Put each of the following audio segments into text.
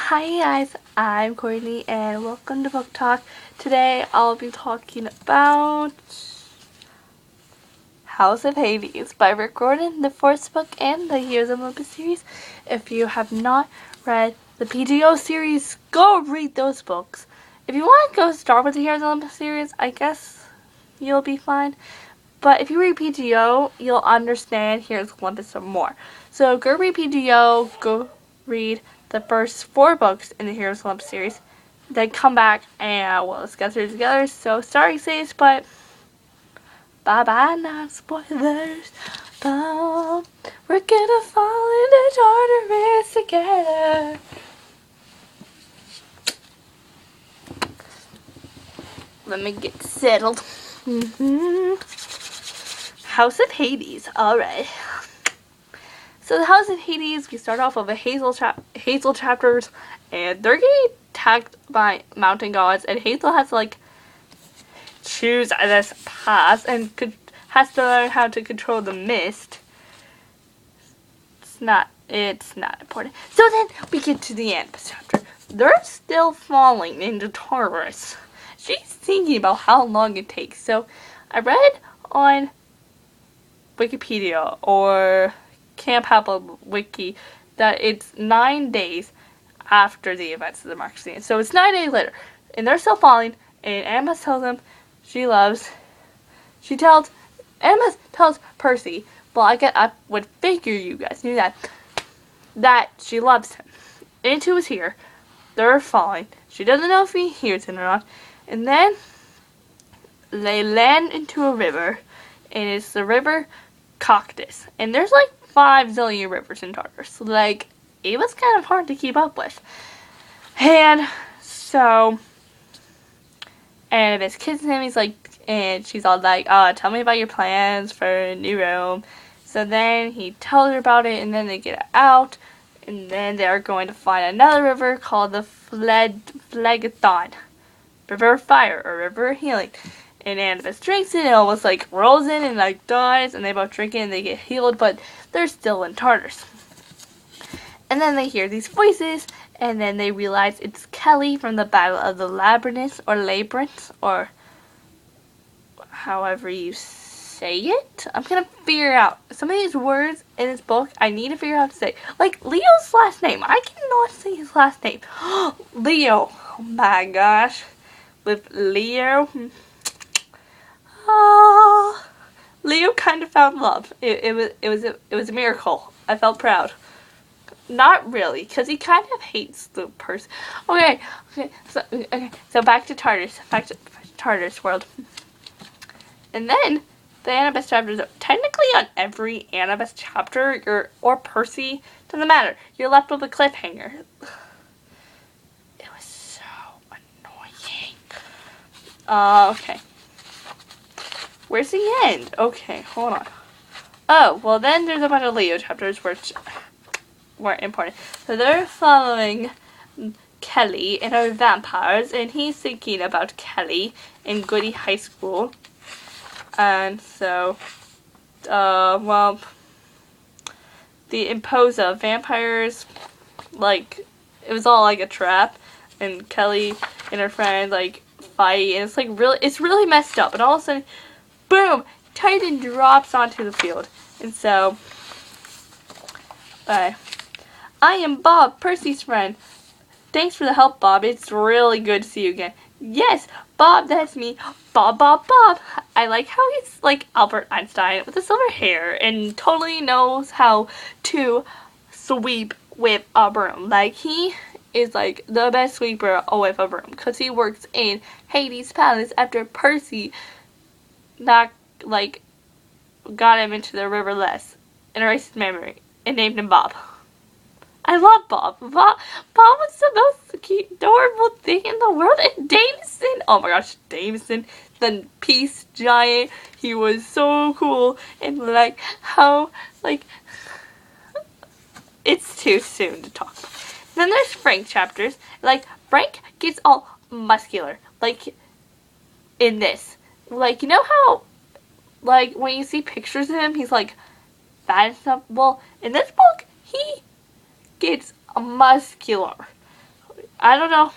Hi guys, I'm Courtney and welcome to Book Talk. Today I'll be talking about House of Hades by Rick Riordan, the fourth book and the Blood of Olympus series. If you have not read the PGO series, go read those books. If you want to go start with the Blood of Olympus series, I guess you'll be fine. But if you read PGO, you'll understand Heroes of Olympus some more. So go read PGO, go read the first 4 books in the Heroes of Olympus series. Then come back and we'll discuss it together. So sorry sis, but bye-bye, not spoilers. But we're gonna fall into Tartarus together. Let me get settled. House of Hades. Alright. So the House of Hades, we start off with a Hazel chapters, and they're getting attacked by mountain gods, and Hazel has to choose this path and has to learn how to control the mist. It's not important. So then we get to the end of the chapter. They're still falling into Tartarus. She's thinking about how long it takes. So I read on Wikipedia or Camp Apple Wiki that it's 9 days after the events of the Mark scene. So it's 9 days later, and they're still falling. And Emma tells them Emma tells Percy, well, I would figure you guys knew that she loves him. And he was here. They're falling. She doesn't know if he hears it or not. And then they land into a river, and it's the river Cactus. And there's 5 zillion rivers in Tartarus. So, it was kind of hard to keep up with. And so Annabeth kisses him. And she's all tell me about your plans for New Rome. So then he tells her about it, and then they get out, and then they're going to find another river called the Phlegethon. River of Fire, or River of Healing. And Annabeth drinks it, and almost rolls in and dies, and they both drink it and they get healed, but they're still in Tartarus. And then they hear these voices, and then they realize it's Kelly from the Battle of the Labyrinth, or however you say it. I'm gonna figure out some of these words in this book. I need to figure out how to say. Leo's last name. I cannot say his last name. Leo. Oh my gosh. With Leo. Leo kind of found love. It was a miracle. I felt proud. Not really, because he kind of hates the person. Okay, so back to Tartarus. Back to Tartarus world. And then the Annabeth chapters. Technically, on every Annabeth chapter, or Percy, doesn't matter. You're left with a cliffhanger. It was so annoying. Okay. Where's the end? Okay, hold on. Oh, well then there's a bunch of Leo chapters which weren't important. So they're following Kelly and her vampires, and he's thinking about Kelly in Goody High School. And so, well, the Imposa vampires, it was all a trap, and Kelly and her friend fight, and it's really messed up, and all of a sudden, boom, Titan drops onto the field. And so, I am Bob, Percy's friend. Thanks for the help, Bob. It's really good to see you again. Yes, Bob, that's me. Bob. I like how he's Albert Einstein with the silver hair and totally knows how to sweep with a broom. He is the best sweeper with a broom, because he works in Hades' palace after Percy got him into the river Less and erased his memory and named him Bob. I love Bob. Bob was the most cute, adorable thing in the world. And Jameson, oh my gosh, Jameson, the peace giant, he was so cool. And how, it's too soon to talk about. Then there's Frank chapters. Frank gets all muscular, in this. You know how, when you see pictures of him, he's fat and stuff? Well, in this book, he gets muscular. I don't know.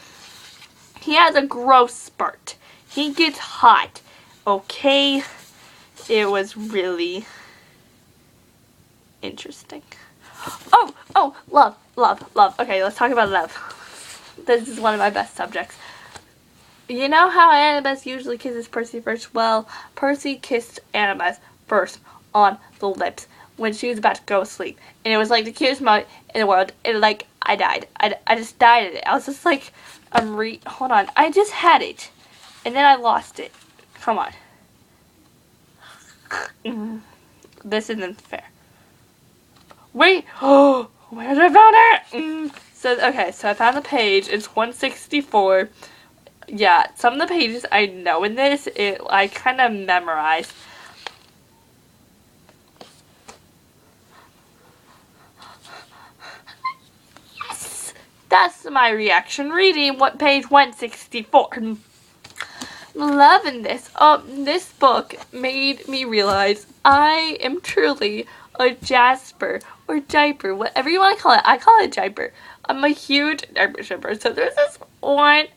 He has a growth spurt. He gets hot. Okay. It was really interesting. Oh, love. Okay, let's talk about love. This is one of my best subjects. You know how Annabeth usually kisses Percy first? Well, Percy kissed Annabeth first on the lips when she was about to go to sleep. And it was like the cutest moment in the world. And like, I died. I just died at it. I was just like, hold on. I just had it. And then I lost it. Come on. This isn't fair. Wait. Oh, where did I found it? So I found the page. It's 164. Yeah, some of the pages I know in this, I kind of memorized. Yes! That's my reaction reading. What page 164? Loving this. This book made me realize I am truly a Jasper or Diaper, whatever you want to call it. I call it Diaper. I'm a huge Diaper shipper. So there's this one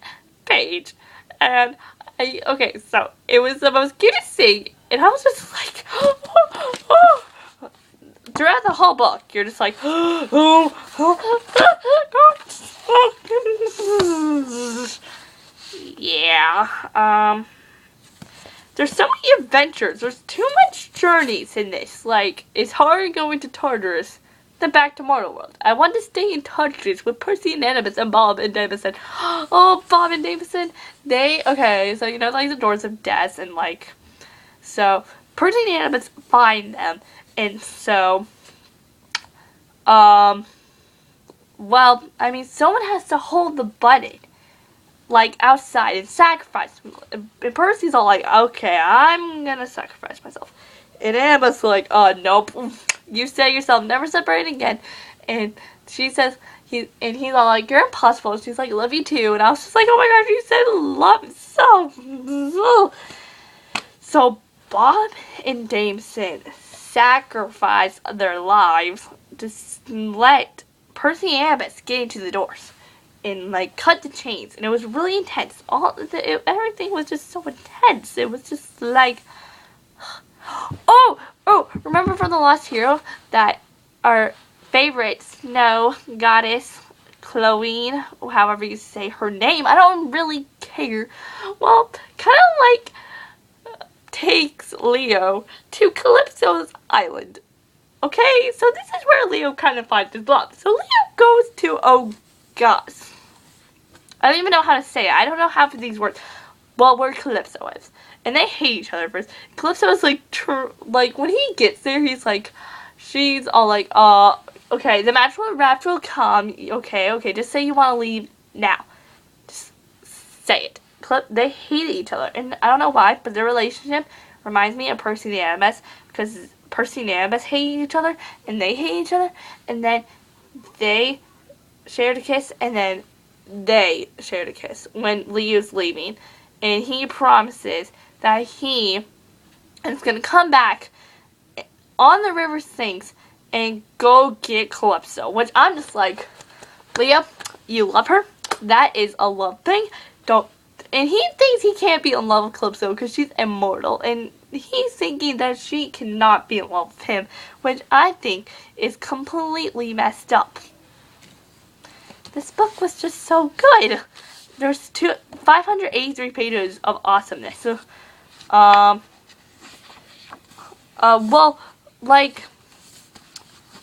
page, and so it was the most cutest thing, and I was just like, throughout the whole book, you're just like, yeah, there's so many adventures, there's too much journeys in this, like, it's harder going to Tartarus than back to Mortal World. I want to stay in touch with Percy and Annabeth and Bob and Davison. Oh, Bob and Davison, so you know, like, the Doors of Death, and like, so, Percy and Annabeth find them, and so, well, I mean, someone has to hold the button, like, outside and sacrifice. And Percy's all like, okay, I'm gonna sacrifice myself. And Annabeth's like, nope. You said yourself, never separate again. And she says, he's all like, you're impossible. And she's like, love you too. And I was just like, oh my gosh, you said love so. So Bob and Jameson sacrifice their lives to let Percy and Annabeth get into the doors and like cut the chains. And it was really intense. Everything was just so intense. It was just like, Oh, remember from The Lost Hero that our favorite snow goddess, Chloe, however you say her name, I don't really care, well, kind of like takes Leo to Calypso's island. Okay, so this is where Leo kind of finds his love. So Leo goes to, oh gosh, I don't even know how to say it. I don't know half of these words. Well, where Calypso is. And they hate each other first. Calypso is like, when he gets there, he's like, she's all like, okay, the match will come. Okay, just say you want to leave now. Just say it. They hate each other. And I don't know why, but their relationship reminds me of Percy and Annabeth, because Percy and Annabeth hate each other, and they hate each other, and then they shared a kiss, and then they shared a kiss when Leo's leaving. And he promises that he is going to come back on the river Styx and go get Calypso. Which I'm just like, Leo, you love her. That is a love thing. And he thinks he can't be in love with Calypso because she's immortal. And he's thinking that she cannot be in love with him. Which I think is completely messed up. This book was just so good. There's 583 pages of awesomeness. Well, like,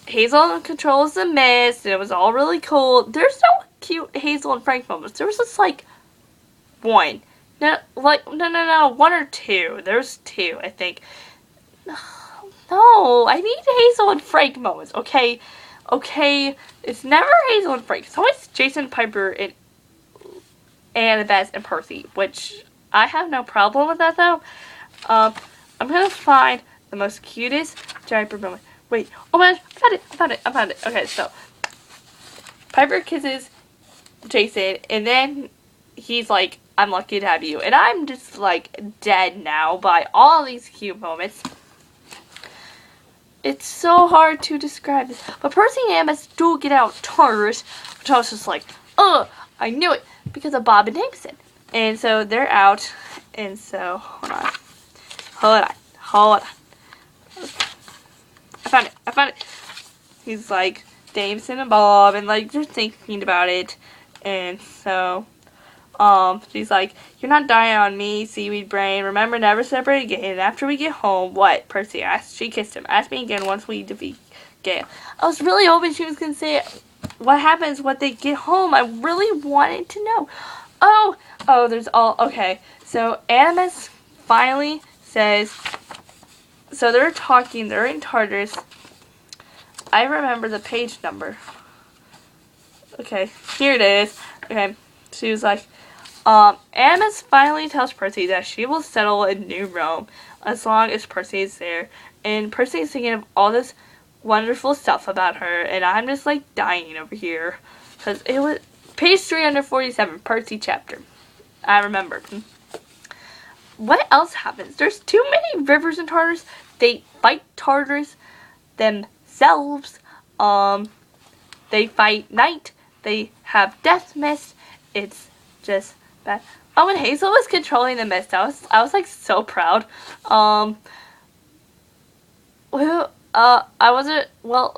Hazel controls the mist, and it was all really cool. There's no cute Hazel and Frank moments. There was just, like, one. No, one or two. There's two, I think. No, I need Hazel and Frank moments, okay? Okay, it's never Hazel and Frank. It's always Jason, Piper, and Annabeth and Percy, which I have no problem with that though. I'm gonna find the most cutest Diaper moment. Wait, oh my gosh, I found it. Okay, so Piper kisses Jason, and then he's like, I'm lucky to have you. And I'm just like dead now by all these cute moments. It's so hard to describe this. But Percy and Annabeth do get out Tartarus, which I was just like, ugh. I knew it because of Bob and Jameson. And so they're out. And so, hold on. I found it. He's like, Jameson and Bob, and like, just thinking about it. And so, she's like, you're not dying on me, seaweed brain. Remember, never separate again. After we get home, what? Percy asked. She kissed him. Ask me again once we defeat Gale. I was really hoping she was going to say what happens when they get home. I really wanted to know. Oh, there's all, okay. So, Animus finally says, so they're talking, they're in Tartarus. I remember the page number. Okay, here it is. Okay, she was like, Animus finally tells Percy that she will settle in New Rome as long as Percy is there. And Percy is thinking of all this wonderful stuff about her, and I'm just like dying over here. Because it was page 347, Percy chapter. I remember. What else happens? There's too many rivers in Tartarus. They fight Tartarus themselves. They fight night. They have death mist. It's just bad. Oh, when Hazel was controlling the mist, I was like so proud.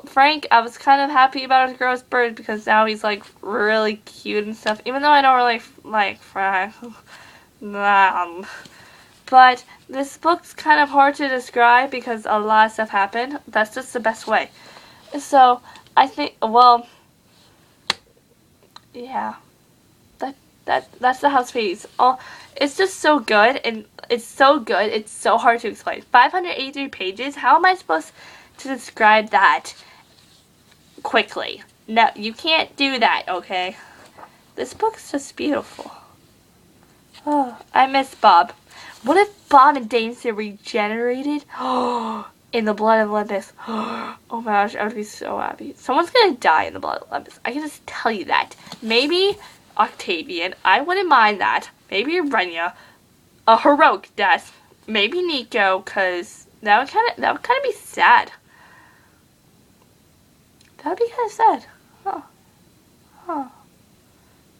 Frank, I was kind of happy about his gross bird because now he's like really cute and stuff. Even though I don't really like Frank. But this book's kind of hard to describe because a lot of stuff happened. That's just the best way. So, I think, well, yeah. That's the House of Hades. It's just so good, and it's so good, it's so hard to explain. 583 pages, how am I supposed to describe that quickly? No, you can't do that, okay? This book's just beautiful. Oh, I miss Bob. What if Bob and Jameson regenerated? In the Blood of Olympus. Oh my gosh, I would be so happy. Someone's gonna die in the Blood of Olympus. I can just tell you that. Maybe Octavian. I wouldn't mind that. Maybe Renya. A heroic death. Maybe Nico, cause that would kind of be sad. That would be kind of sad. Huh.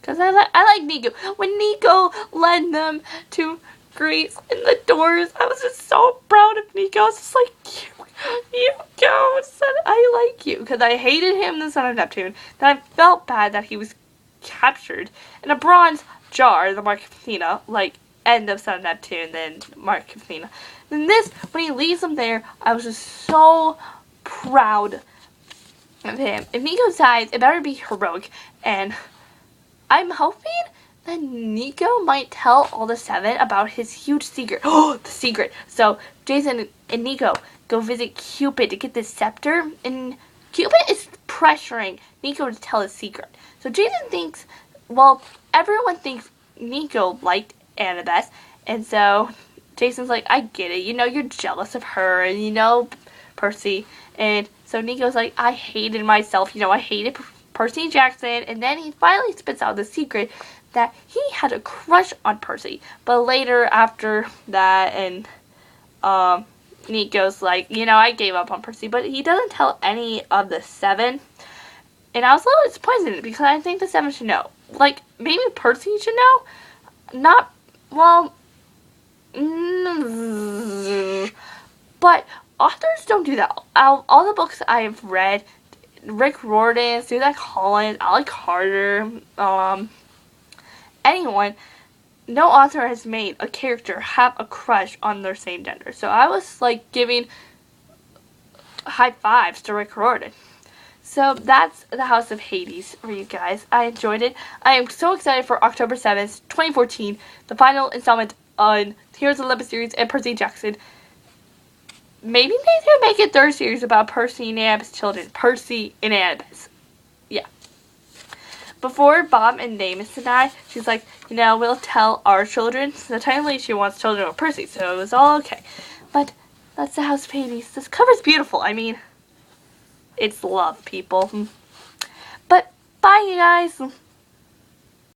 Cause I like Nico. When Nico led them to Greece in the doors, I was just so proud of Nico. I was just like, you go, son, I like you. Because I hated him in the Son of Neptune. Then I felt bad that he was captured in a bronze jar, the Mark of Athena, like end of Son of Neptune, then Mark of Athena. Then this, when he leaves them there, I was just so proud of him. If Nico dies, it better be heroic. And I'm hoping that Nico might tell all the seven about his huge secret. Oh, the secret. So, Jason and Nico go visit Cupid to get this scepter. And Cupid is pressuring Nico to tell his secret. So, Jason thinks, well, everyone thinks Nico liked Annabeth. And so, Jason's like, I get it. You know, you're jealous of her. And you know, Percy. And so, Nico's like, I hated myself. You know, I hated Percy Jackson. And then he finally spits out the secret that he had a crush on Percy. But later, after that, and Nico's like, you know, I gave up on Percy. But he doesn't tell any of the seven. And I was a little disappointed because I think the seven should know. Like, maybe Percy should know. Not, well, but authors don't do that. All the books I've read, Rick Riordan, Susan Collins, Alec Carter, anyone, no author has made a character have a crush on their same gender. So I was like giving high fives to Rick Riordan. So that's the House of Hades for you guys. I enjoyed it. I am so excited for October 7th, 2014, the final installment on Heroes of Olympus series and Percy Jackson. Maybe they can make a third series about Percy and Annabeth's children. Percy and Annabeth. Yeah. Before Bob and Jameson die, she's like, you know, we'll tell our children. So technically she wants children with Percy, so it was all okay. But that's the House of Hades. This cover's beautiful. I mean, it's love, people. But bye, you guys.